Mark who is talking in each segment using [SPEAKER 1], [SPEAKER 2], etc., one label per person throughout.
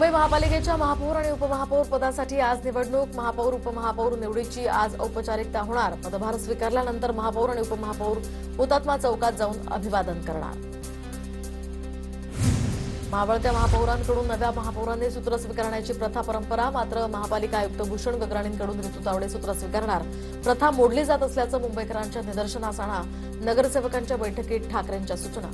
[SPEAKER 1] मुंबई महापालिकेच्या महापौर आणि उपमहापौर पदासाठी आज निवडणूक. महापौर उपमहापौर निवडीची आज औपचारिकता होणार. पदभार स्वीकारल्यानंतर महापौर आणि उपमहापौर हुतात्मा चौकात जाऊन अभिवादन करणार. मावळत्या महापौरांकडून नव्या महापौरांनी सूत्र स्वीकारण्याची प्रथा परंपरा. मात्र महापालिका आयुक्त भूषण गगराणींकडून ऋतू तावडे सूत्र स्वीकारणार. प्रथा मोडली जात असल्याचं मुंबईकरांच्या निदर्शनास आणा. नगरसेवकांच्या बैठकीत ठाकरेंच्या सूचना.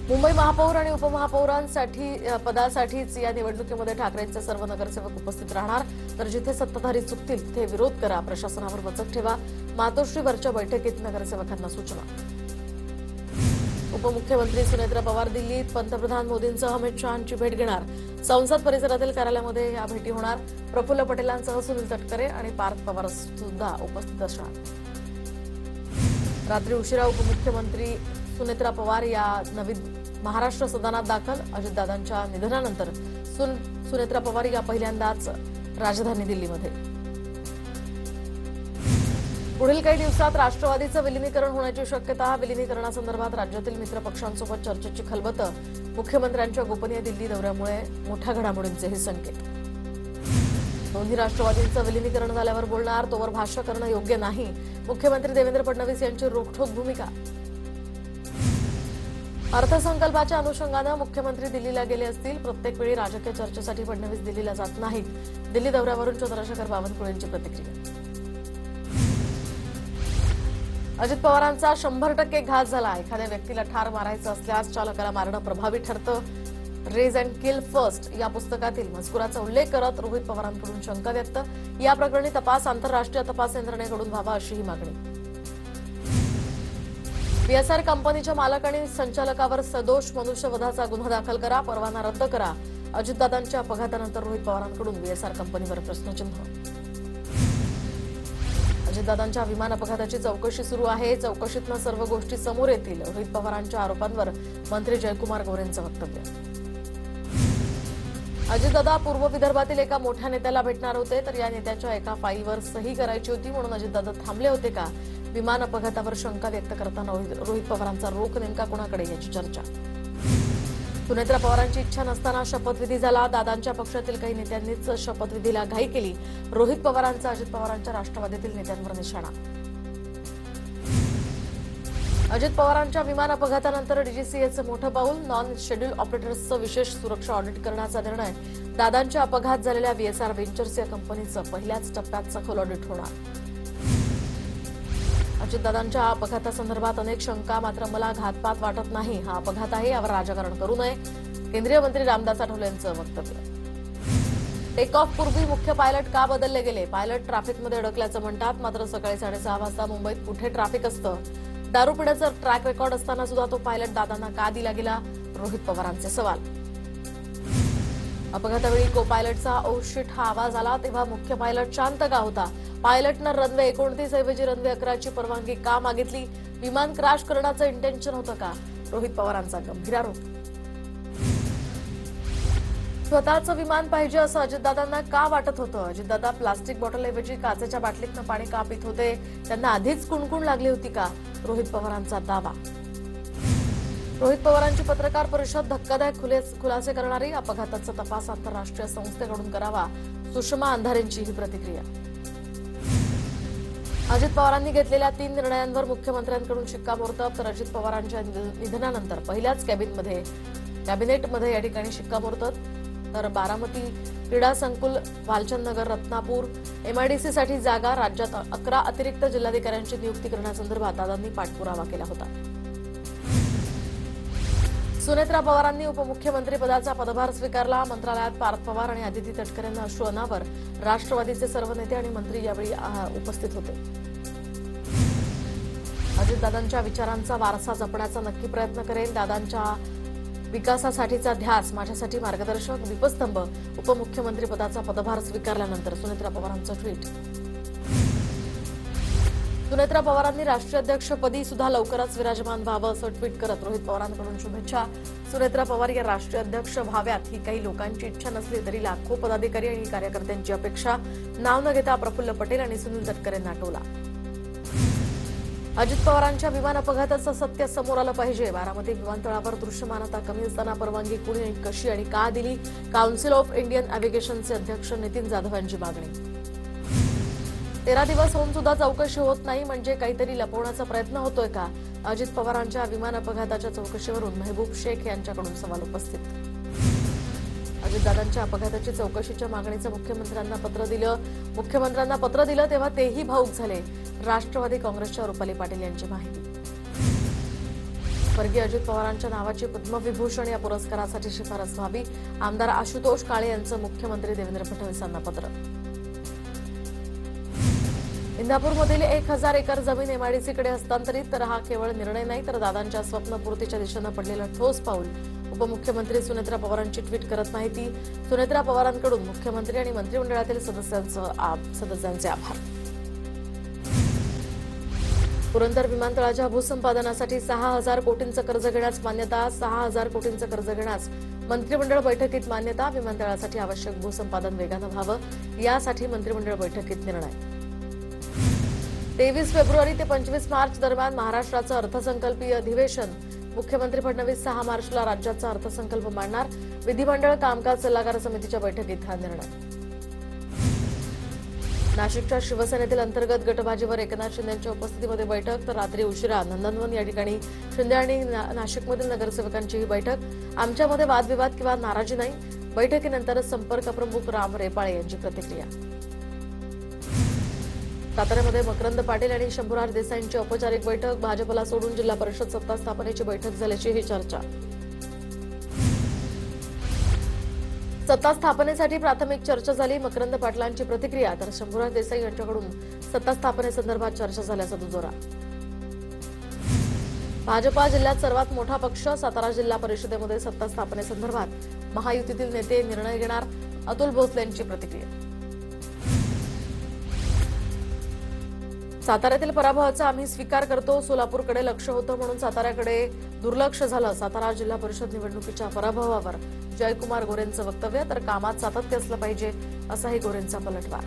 [SPEAKER 1] मुंबई महापौर आणि उपमहापौरांसाठी पदासाठीच या निवडणुकीमध्ये ठाकरेंचे सर्व नगरसेवक उपस्थित राहणार. तर जिथे सत्ताधारी चुकतील तिथे विरोध करा, प्रशासनावर वचक ठेवा. मातोश्रीवरच्या बैठकीत नगरसेवकांना सूचना. उपमुख्यमंत्री सुनेत्रा पवार दिल्लीत पंतप्रधान मोदींसह अमित शहांची भेट घेणार. संसद परिसरातील कार्यालयामध्ये या भेटी होणार. प्रफुल्ल पटेलांसह सुनील तटकरे आणि पार्थ पवार सुद्धा उपस्थित असणार. रात्री उशिरा उपमुख्यमंत्री सुनेत्रा पवार या नवी महाराष्ट्र सदनात दाखल. अजितदादांच्या निधनानंतर सुनेत्रा पवार या पहिल्यांदाच राजधानी दिल्लीमध्ये. पुढील काही दिवसात राष्ट्रवादीचं विलीनीकरण होण्याची शक्यता. विलीनीकरणासंदर्भात राज्यातील मित्रपक्षांसोबत चर्चेची खलबत. मुख्यमंत्र्यांच्या गोपनीय दिल्ली दौऱ्यामुळे मोठ्या घडामोडींचे हे संकेत. दोन्ही राष्ट्रवादींचं विलीनीकरण झाल्यावर बोलणार, तोवर भाष्य करणं योग्य नाही. मुख्यमंत्री देवेंद्र फडणवीस यांची रोखठोक भूमिका. अर्थसंकल्पाच्या अनुषंगानं मुख्यमंत्री दिल्लीला गेले असतील. प्रत्येक वेळी राजकीय चर्चेसाठी फडणवीस दिल्लीला जात नाहीत. दिल्ली दौऱ्यावरून चंद्रशेखर बावनकुळेंची प्रतिक्रिया. अजित पवारांचा 100% घात झाला. एखाद्या व्यक्तीला ठार मारायचं असल्यास चालकाला मारणं प्रभावी ठरतं. रेज अँड किल फर्स्ट या पुस्तकातील मजकुराचा उल्लेख करत रोहित पवारांकडून शंका व्यक्त. या प्रकरणी तपास आंतरराष्ट्रीय तपास यंत्रणेकडून व्हावा अशीही मागणी. बीएसआर कंपनीच्या मालक आणि संचालकावर सदोष मनुष्यवधाचा गुन्हा दाखल करा, परवाना रद्द करा. अजितदादांच्या अपघातानंतर रोहित पवारांकडून बीएसआर कंपनीवर प्रश्नचिन्ह. अजितदादांच्या विमान अपघाताची चौकशी सुरू आहे. चौकशीतनं सर्व गोष्टी समोर येतील. रोहित पवारांच्या आरोपांवर मंत्री जयकुमार गोरेंचं वक्तव्य. अजितदादा पूर्व विदर्भातील एका मोठ्या नेत्याला भेटणार होते, तर या नेत्याच्या एका फाईलवर सही करायची होती म्हणून अजितदादा थांबले होते का? विमान अपघातावर शंका व्यक्त करताना रोहित पवारांचा रोख नेमका कोणाकडे याची चर्चा. सुनेत्रा पवारांची इच्छा नसताना शपथविधी झाला. दादांच्या पक्षातील काही नेत्यांनीच शपथविधीला घाई केली. रोहित पवारांचा अजित पवारांच्या राष्ट्रवादीतील नेत्यांवर निशाणा. अजित पवारांच्या विमान अपघातानंतर डीजीसीएचं मोठं पाऊल. नॉन शेड्यूल ऑपरेटर्सचं विशेष सुरक्षा ऑडिट करण्याचा निर्णय. दादांच्या अपघात झालेल्या बीएसआर व्हेंचर्स या कंपनीचं पहिल्याच टप्प्यात सखोल ऑडिट होणार. अजितदादांच्या अपघातासंदर्भात अनेक शंका. मात्र मला घातपात वाटत नाही. हा अपघात आहे, यावर राजकारण करू नये. केंद्रीय मंत्री रामदास आठवलेंचं वक्तव्य. टेक ऑफ पूर्वी मुख्य पायलट का बदलले गेले? पायलट ट्रॅफिकमध्ये अडकल्याचं म्हणतात. मात्र सकाळी 6:30 वाजता मुंबईत कुठे ट्रॅफिक असतं? दारू पिण्याचं ट्रॅक रेकॉर्ड असताना सुद्धा तो पायलट दादांना का दिला गेला? रोहित पवारांचे सवाल. अपघातावेळी को पायलटचा ओ शिट हा आवाज आला तेव्हा मुख्य पायलट शांत का होता? पायलटनं रनवे 29 ऐवजी रनवे 11ची परवानगी का मागितली? विमान क्रॅश करण्याचं इंटेन्शन होतं का? रोहित पवारांचा गंभीर आरोप. स्वतःचं विमान पाहिजे असं अजितदादांना का वाटत होतं? अजितदादा प्लास्टिक बॉटलऐवजी काचेच्या बाटलीतनं पाणी का पित होते? त्यांना आधीच कुणकुण लागली होती का? रोहित पवारांचा दावा. रोहित पवारांची पत्रकार परिषद धक्कादायक खुलासे करणारी. अपघाताचा तपास आंतरराष्ट्रीय संस्थेकडून करावा. सुषमा अंधारेंची ही प्रतिक्रिया. अजित पवारांनी घेतलेल्या 3 निर्णयांवर मुख्यमंत्र्यांकडून शिक्कामोर्तब. तर अजित पवारांच्या निधनानंतर पहिल्याच कॅबिनेटमध्ये या ठिकाणी शिक्कामोर्तब. तर बारामती क्रीडा संकुल, भालचंद नगर, रत्नापूर एमआयडीसीसाठी जागा. राज्यात 11 अतिरिक्त जिल्हाधिकाऱ्यांची नियुक्ती करण्यासंदर्भात दादांनी पाठपुरावा केला होता. सुनेत्रा पवारांनी उपमुख्यमंत्रीपदाचा पदभार स्वीकारला. मंत्रालयात पार्थ पवार आणि आदिती तटकरेंना अश्रू अनावर. राष्ट्रवादीचे सर्व नेते आणि मंत्री यावेळी उपस्थित होते. अजितदादांच्या विचारांचा वारसा जपण्याचा नक्की प्रयत्न करेन. दादांच्या विकासासाठीचा ध्यास माझ्यासाठी मार्गदर्शक. दीपस्तंभ. उपमुख्यमंत्रीपदाचा पदभार स्वीकारल्यानंतर सुनेत्रा पवारांचं ट्विट. सुनेत्रा पवारांनी राष्ट्रीय अध्यक्षपदी सुद्धा लवकरच विराजमान व्हावं असं ट्विट करत रोहित पवारांकडून शुभेच्छा. सुनेत्रा पवार या राष्ट्रीय अध्यक्ष व्हाव्यात ही काही लोकांची इच्छा नसली तरी लाखो पदाधिकारी आणि कार्यकर्त्यांची अपेक्षा. नाव न घेता प्रफुल्ल पटेल आणि सुनील तटकरेंना टोला. अजित पवारांच्या विमान अपघाताचं सत्य समोर आलं पाहिजे. बारामती विमानतळावर दृश्यमानता कमी असताना परवानगी कुणी कशी आणि का दिली? काउन्सिल ऑफ इंडियन ॲव्हिएशनचे अध्यक्ष नितीन जाधव यांची मागणी. 13 दिवस होऊन सुद्धा चौकशी होत नाही म्हणजे काहीतरी लपवण्याचा प्रयत्न होतोय का? अजित पवारांच्या विमान अपघाताच्या चौकशीवरून महबूब शेख यांच्याकडून सवाल उपस्थित. अजितदादांच्या अपघाताची चौकशीच्या मागणीचं मुख्यमंत्र्यांना पत्र दिलं तेव्हा तेही भावूक झाले. राष्ट्रवादी काँग्रेसच्या रुपाली पाटील यांची माहिती. स्वर्गीय अजित पवारांच्या नावाची पद्मविभूषण या पुरस्कारासाठी शिफारस व्हावी. आमदार आशुतोष काळे यांचं मुख्यमंत्री देवेंद्र फडणवीसांना पत्र. इंदापूरमधील 1000 एकर जमीन एमआयडीसीकडे हस्तांतरित. तर हा केवळ निर्णय नाही तर दादांच्या स्वप्नपूर्तीच्या दिशेनं पडलेलं ठोस पाऊल. उपमुख्यमंत्री सुनेत्रा पवारांची ट्विट करत माहिती. सुनेत्रा पवारांकडून मुख्यमंत्री आणि मंत्रिमंडळातील सदस्यांचे आभार. पुरंदर विमानतळाच्या भूसंपादनासाठी 6000 कोटींचं कर्ज घेण्यास मान्यता. 6000 कोटींचं कर्ज घेण्यास मंत्रिमंडळ बैठकीत मान्यता. विमानतळासाठी आवश्यक भूसंपादन वेगानं व्हावं यासाठी मंत्रिमंडळ बैठकीत निर्णय. 23 फेब्रुवारी ते 25 मार्च दरम्यान महाराष्ट्राचं अर्थसंकल्पीय अधिवेशन. मुख्यमंत्री फडणवीस 6 मार्चला राज्याचा अर्थसंकल्प मांडणार. विधिमंडळ कामकाज सल्लागार समितीच्या बैठकीत हा निर्णय. नाशिकच्या शिवसेनेतील अंतर्गत गटबाजीवर एकनाथ शिंदेंच्या उपस्थितीमध्ये बैठक. तर रात्री उशिरा नंदनवन या ठिकाणी शिंदे आणि नाशिकमधील नगरसेवकांची ही बैठक. आमच्यामध्ये वादविवाद किंवा नाराजी नाही. बैठकीनंतर संपर्क प्रमुख राम रेपाळे यांची प्रतिक्रिया. साताऱ्यामध्ये मकरंद पाटील आणि शंभूराज देसाईंची औपचारिक बैठक. भाजपला सोडून जिल्हा परिषद सत्ता स्थापनेची बैठक झाल्याची ही चर्चा. सत्ता स्थापनेसाठी प्राथमिक चर्चा झाली. मकरंद पाटलांची प्रतिक्रिया. तर शंभूराज देसाई यांच्याकडून सत्ता स्थापनेसंदर्भात चर्चा झाल्याचा दुजोरा. भाजपा जिल्ह्यात सर्वात मोठा पक्ष. सातारा जिल्हा परिषदेमध्ये सत्ता स्थापनेसंदर्भात महायुतीतील नेते निर्णय घेणार. अतुल भोसले यांची प्रतिक्रिया. साताऱ्यातील पराभवाचा आम्ही स्वीकार करतो. सोलापूरकडे लक्ष होतं म्हणून साताऱ्याकडे दुर्लक्ष झालं. सातारा जिल्हा परिषद निवडणुकीच्या पराभवावर जयकुमार गोरेंचं वक्तव्य. तर कामात सातत्य असलं पाहिजे असाही गोरेंचा पलटवार.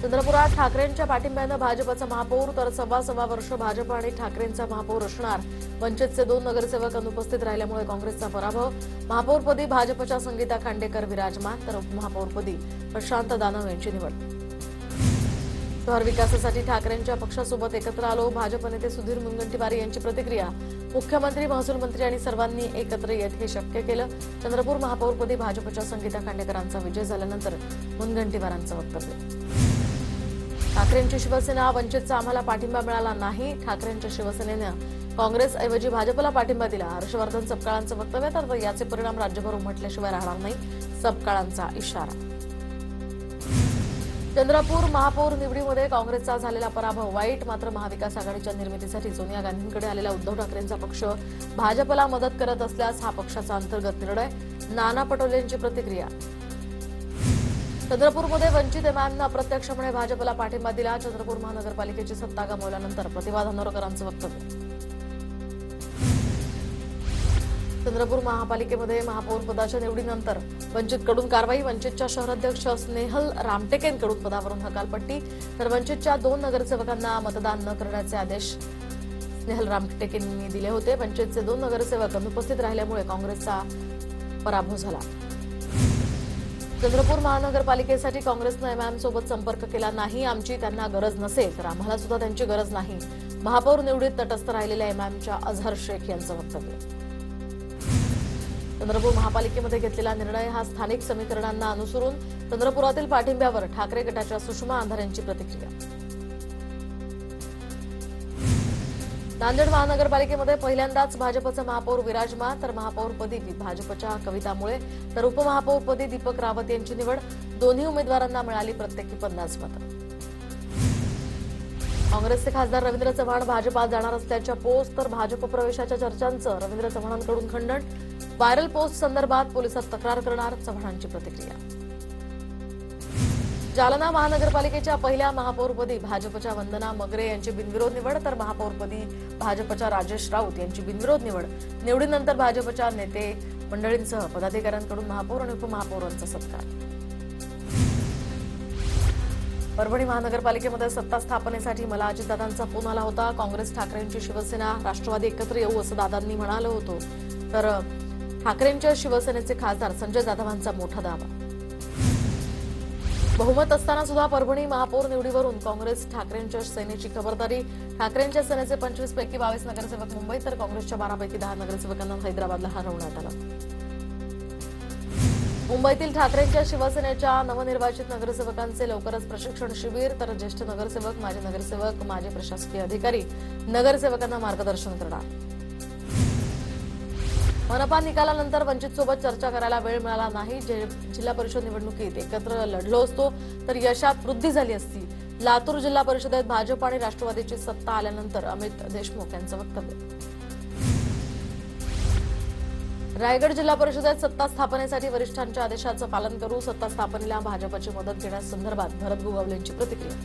[SPEAKER 1] चंद्रपुरात ठाकरेंच्या पाठिंब्यानं भाजपचा महापौर. तर सव्वा वर्ष भाजप आणि ठाकरेंचा महापौर असणार. वंचितचे 2 नगरसेवक अनुपस्थित राहिल्यामुळे काँग्रेसचा पराभव. महापौरपदी भाजपच्या संगीता खांडेकर विराजमान. तर उपमहापौरपदी प्रशांत दानव यांची निवड. शहर विकासासाठी ठाकरेंच्या पक्षासोबत एकत्र आलो. भाजप नेते सुधीर मुनगंटीवार यांची प्रतिक्रिया. मुख्यमंत्री, महसूल मंत्री आणि सर्वांनी एकत्र येत हे शक्य केलं. चंद्रपूर महापौरपदी भाजपच्या संगीता खांडेकरांचा विजय झाल्यानंतर मुनगंटीवारांचं वक्तव्य. ठाकरेंची शिवसेना. वंचितचा आम्हाला पाठिंबा मिळाला नाही. ठाकरेंच्या शिवसेनेनं काँग्रेसऐवजी भाजपला पाठिंबा दिला. हर्षवर्धन सपकाळांचं वक्तव्य. तर याचे परिणाम राज्यभर उमटल्याशिवाय राहणार नाही. सपकाळांचा इशारा. चंद्रपूर महापौर निवडीमध्ये काँग्रेसचा झालेला पराभव वाईट. मात्र महाविकास आघाडीच्या निर्मितीसाठी सोनिया गांधींकडे आलेला उद्धव ठाकरेंचा पक्ष भाजपला मदत करत असल्यास हा पक्षाचा अंतर्गत निर्णय. नाना पटोलेंची प्रतिक्रिया. चंद्रपूरमध्ये वंचित एमआयएमनं अप्रत्यक्षपणे भाजपला पाठिंबा दिला. चंद्रपूर महानगरपालिकेची सत्ता गमावल्यानंतर प्रतिभा धानोरकरांचं वक्तव्य. चंद्रपूर महापालिकेमध्ये महापौर पदाच्या निवडीनंतर वंचितकडून कारवाई. वंचितच्या शहराध्यक्ष स्नेहल रामटेकेंकडून पदावरून हकालपट्टी. तर वंचितच्या 2 नगरसेवकांना मतदान न करण्याचे आदेश स्नेहल रामटेकेंनी दिले होते. वंचितचे 2 नगरसेवक अनुपस्थित राहिल्यामुळे काँग्रेसचा पराभव झाला. चंद्रपूर महानगरपालिकेसाठी काँग्रेसनं एमआयएमसोबत संपर्क केला नाही. आमची त्यांना गरज नसेल तर आम्हाला सुद्धा त्यांची गरज नाही. महापौर निवडीत तटस्थ राहिलेल्या एमआयएमच्या अझहर शेख यांचं वक्तव्य. चंद्रपूर महापालिकेमध्ये घेतलेला निर्णय हा स्थानिक समीकरणांना अनुसरून. चंद्रपुरातील पाठिंब्यावर ठाकरे गटाच्या सुषमा अंधारे यांची प्रतिक्रिया. नांदेड महानगरपालिकेमध्ये पहिल्यांदाच भाजपचा महापौर विराजमान. तर महापौरपदी भाजपच्या कविता मुळे. तर उपमहापौरपदी दीपक रावत यांची निवड. दोन्ही उमेदवारांना मिळाली प्रत्येकी 50 मतं. काँग्रेसचे खासदार रवींद्र चव्हाण भाजपात जाणार असल्याच्या पोस्ट. तर भाजप प्रवेशाच्या चर्चांचं रवींद्र चव्हाणांकडून खंडन. व्हायरल पोस्ट संदर्भात पोलिसात तक्रार करणार. चव्हाणांची प्रतिक्रिया. जालना महानगरपालिकेच्या पहिल्या महापौरपदी भाजपच्या वंदना मगरे यांची बिनविरोध निवड. तर महापौरपदी भाजपच्या राजेश राऊत यांची बिनविरोध निवड. निवडीनंतर भाजपच्या नेते मंडळींसह पदाधिकाऱ्यांकडून महापौर आणि उपमहापौरांचा सत्कार. परभणी महानगरपालिकेमध्ये सत्ता स्थापनेसाठी मला अजितदादांचा फोन आला होता. काँग्रेस, ठाकरेंची शिवसेना, राष्ट्रवादी एकत्र येऊ असं दादांनी म्हणालं होतं. तर ठाकरेंच्या शिवसेनेचे खासदार संजय जाधवांचा मोठा दावा. बहुमत असताना सुद्धा परभणी महापौर निवडीवरून काँग्रेस, ठाकरेंच्या सेनेची खबरदारी. ठाकरेंच्या सेनेचे 25 पैकी 22 नगरसेवक मुंबईत, तर काँग्रेसच्या 12 पैकी 10 नगरसेवकांना हैदराबादला हलवण्यात आलं. मुंबईतील ठाकरेंच्या शिवसेनेच्या नवनिर्वाचित नगरसेवकांचे लवकरच प्रशिक्षण शिबिर. तर ज्येष्ठ नगरसेवक, माजी प्रशासकीय अधिकारी नगरसेवकांना मार्गदर्शन करणार. मनपा निकालानंतर वंचितसोबत चर्चा करायला वेळ मिळाला नाही. जिल्हा परिषद निवडणुकीत एकत्र लढलो असतो तर यशात वृद्धी झाली असती. लातूर जिल्हा परिषदेत भाजप आणि राष्ट्रवादीची सत्ता आल्यानंतर अमित देशमुख यांचं वक्तव्य. रायगड जिल्हा परिषदेत सत्ता स्थापनेसाठी वरिष्ठांच्या आदेशाचं पालन करू. सत्ता स्थापनेला भाजपची मदत घेण्यासंदर्भात भरत गोगावलेंची प्रतिक्रिया.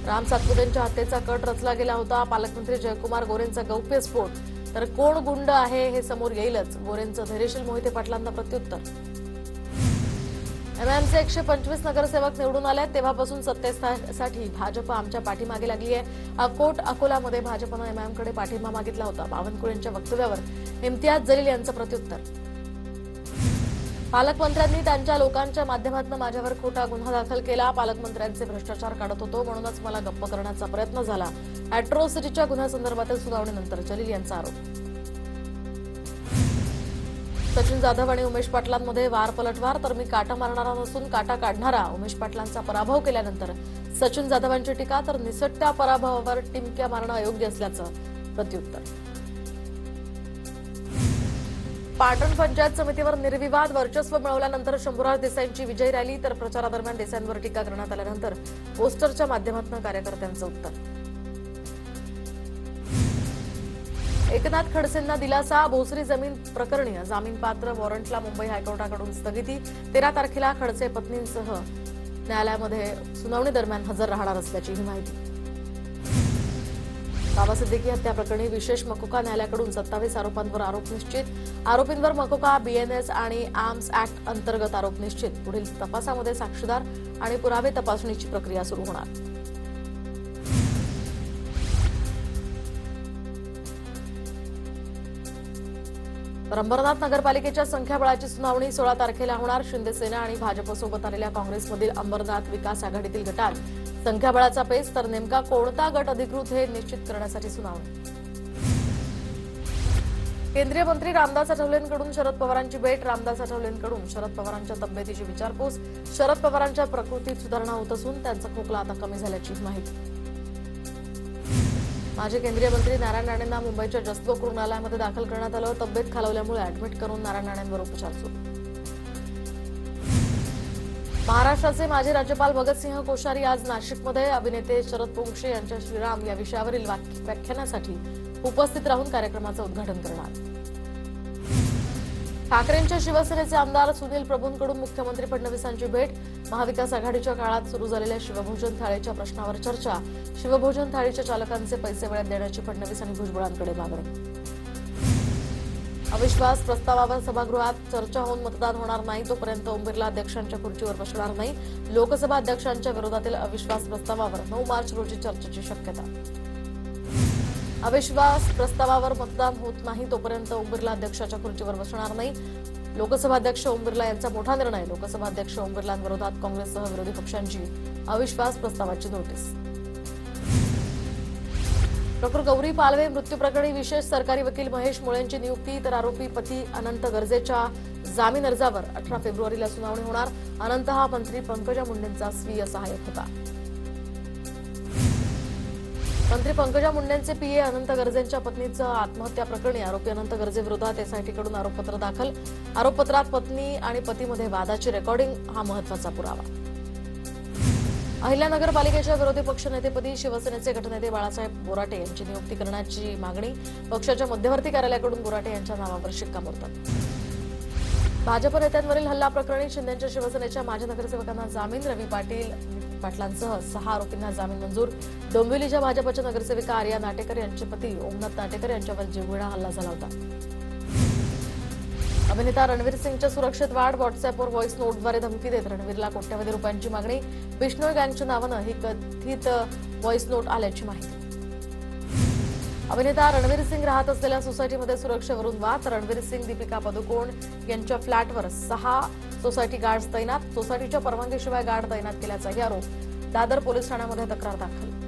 [SPEAKER 1] राम सातपुतेंच्या हत्येचा कट रचला गेला होता. पालकमंत्री जयकुमार गोरेंचा गौप्यस्फोट. तर कोण गुंड आहे हे समोर येईलच. गोरेंचं धैर्यशील मोहिते पाटलांना प्रत्युत्तर. एमआयएमचे 125 नगरसेवक निवडून आले तेव्हापासून सत्तेसाठी भाजप आमच्या पाठीमागे लागली आहे. अकोलामध्ये भाजपनं एमआयएमकडे पाठिंबा मागितला होता. बावनकुळेंच्या वक्तव्यावर इम्तियाज जलील यांचं प्रत्युत्तर. पालकमंत्र्यांनी त्यांच्या लोकांच्या माध्यमातून माझ्यावर खोटा गुन्हा दाखल केला. पालकमंत्र्यांचे भ्रष्टाचार काढत होतो म्हणूनच मला गप्प करण्याचा प्रयत्न झाला. अॅट्रॉसिटीच्या गुन्ह्यासंदर्भातील सुनावणीनंतर जलील यांचा आरोप. सचिन जाधव आणि उमेश पाटलांमध्ये वार पलटवार. तर मी काटा मारणारा नसून काटा काढणारा. उमेश पाटलांचा पराभव केल्यानंतर सचिन जाधवांची टीका. तर निसटत्या पराभवावर टिमक्या मारणं अयोग्य असल्याचं प्रत्युत्तर. पाटण पंचायत समितीवर निर्विवाद वर्चस्व मिळवल्यानंतर शंभूराज देसाईंची विजय रॅली. तर प्रचारादरम्यान देसाईंवर टीका करण्यात आल्यानंतर पोस्टरच्या माध्यमातून कार्यकर्त्यांचं उत्तर. एकनाथ खडसेंना दिलासा. भोसरी जमीन प्रकरणी जामीनपात्र वॉरंटला मुंबई हायकोर्टाकडून स्थगिती. 13 तारखेला खडसे पत्नींसह न्यायालयामध्ये सुनावणी दरम्यान हजर राहणार असल्याची ही माहिती. बाबा सिद्दीकी हत्या प्रकरणी विशेष मकोका न्यायालयाकडून 27 आरोपांवर आरोप निश्चित. आरोपींवर मकोका, बीएनएस आणि आर्म्स ऍक्ट अंतर्गत आरोप निश्चित. पुढील तपासामध्ये साक्षीदार आणि पुरावे तपासणीची प्रक्रिया सुरू होणार. तर अंबरनाथ नगरपालिकेच्या संख्याबळाची सुनावणी 16 तारखेला होणार. शिंदे सेना आणि भाजपसोबत आलेल्या काँग्रेसमधील अंबरनाथ विकास आघाडीतील गटात संख्याबळाचा पेच. तर नेमका कोणता गट अधिकृत हे निश्चित करण्यासाठी सुनावणी. केंद्रीय मंत्री रामदास आठवलेंकडून शरद पवारांची भेट. रामदास आठवलेंकडून शरद पवारांच्या तब्येतीची विचारपूस. शरद पवारांच्या प्रकृतीत सुधारणा होत असून त्यांचा खोकला आता कमी झाल्याची माहिती. माजी केंद्रीय मंत्री नारायण राणेंना मुंबईच्या जसलोक रुग्णालयामध्ये दाखल करण्यात आलं. तब्येत खालावल्यामुळे अॅडमिट करून नारायण राणेंवर उपचार सुरू. महाराष्ट्राचे माजी राज्यपाल भगतसिंह कोश्यारी आज नाशिकमध्ये अभिनेते शरद पोंक्षे यांच्या श्रीराम या विषयावरील व्याख्यानासाठी उपस्थित राहून कार्यक्रमाचं उद्घाटन करणार. ठाकरेंच्या शिवसेनेचे आमदार सुनील प्रभूंकडून मुख्यमंत्री फडणवीसांची भेट. महाविकास आघाडीच्या काळात सुरू झालेल्या शिवभोजन थाळीच्या प्रश्नावर चर्चा. शिवभोजन थाळीच्या चालकांचे पैसे वेळेत देण्याची फडणवीस आणि भुजबळांकडे मागणी. अविश्वास प्रस्तावावर सभागृहात चर्चा होऊन मतदान होणार नाही तोपर्यंत ओम बिर्ला अध्यक्षांच्या खुर्चीवर बसणार नाही. लोकसभा अध्यक्षांच्या विरोधातील अविश्वास प्रस्तावावर 9 मार्च रोजी चर्चेची शक्यता. अविश्वास प्रस्तावावर मतदान होत नाही तोपर्यंत ओम बिर्ला अध्यक्षाच्या खुर्चीवर बसणार नाही. लोकसभा अध्यक्ष ओम बिर्ला यांचा मोठा निर्णय. लोकसभा अध्यक्ष ओम बिर्लांविरोधात काँग्रेससह विरोधी पक्षांची अविश्वास प्रस्तावाची नोटीस. डॉक्टर गौरी पालवे मृत्यू प्रकरणी विशेष सरकारी वकील महेश मुळेंची नियुक्ती. तर आरोपी पती अनंत गर्जेच्या जामीन अर्जावर 18 फेब्रुवारीला सुनावणी होणार. अनंत हा मंत्री पंकजा मुंडेंचा स्वीय सहाय्यक होता. मंत्री पंकजा मुंडेंचे पीए अनंत गर्जेंच्या पत्नीचं आत्महत्या प्रकरणी आरोपी अनंत गर्जेविरोधात एसआयटीकडून आरोपपत्र दाखल. आरोपपत्रात पत्नी आणि पतीमध्ये वादाची रेकॉर्डिंग हा महत्वाचा पुरावा. अहिल्यानगर पालिकेच्या विरोधी पक्षनेतेपदी शिवसेनेचे गटनेते बाळासाहेब बोराटे यांची नियुक्ती करण्याची मागणी. पक्षाच्या मध्यवर्ती कार्यालयाकडून बोराटे यांच्या नावावर शिक्कामोर्तब. भाजप नेत्यांवरील हल्ला प्रकरणी शिंदेच्या शिवसेनेच्या माजी नगरसेवकांना जामीन. रवी पाटलांसह 6 आरोपींना जामीन मंजूर. डोंबिवलीच्या भाजपच्या नगरसेविका आर्या नाटेकर यांचे पती ओमनाथ नाटेकर यांच्यावर जीवघेणा हल्ला झाला होता. अभिनेता रणवीर सिंगच्या सुरक्षेत वाढ. व्हॉट्सअॅपवर व्हॉइस नोटद्वारे धमकी देत रणवीरला कोट्यवधी रुपयांची मागणी. बिश्नोई गँगच्या नावानं ही कथित व्हॉइस नोट आल्याची माहिती. अभिनेता रणवीर सिंग राहत असलेल्या सोसायटीमध्ये सुरक्षेवरून वाद. रणवीर सिंग दीपिका पदुकोण यांच्या फ्लॅटवर 6 सोसायटी गार्ड्स तैनात. सोसायटीच्या परवानगीशिवाय गार्ड तैनात केल्याचाही आरोप. दादर पोलीस ठाण्यामध्ये तक्रार दाखल.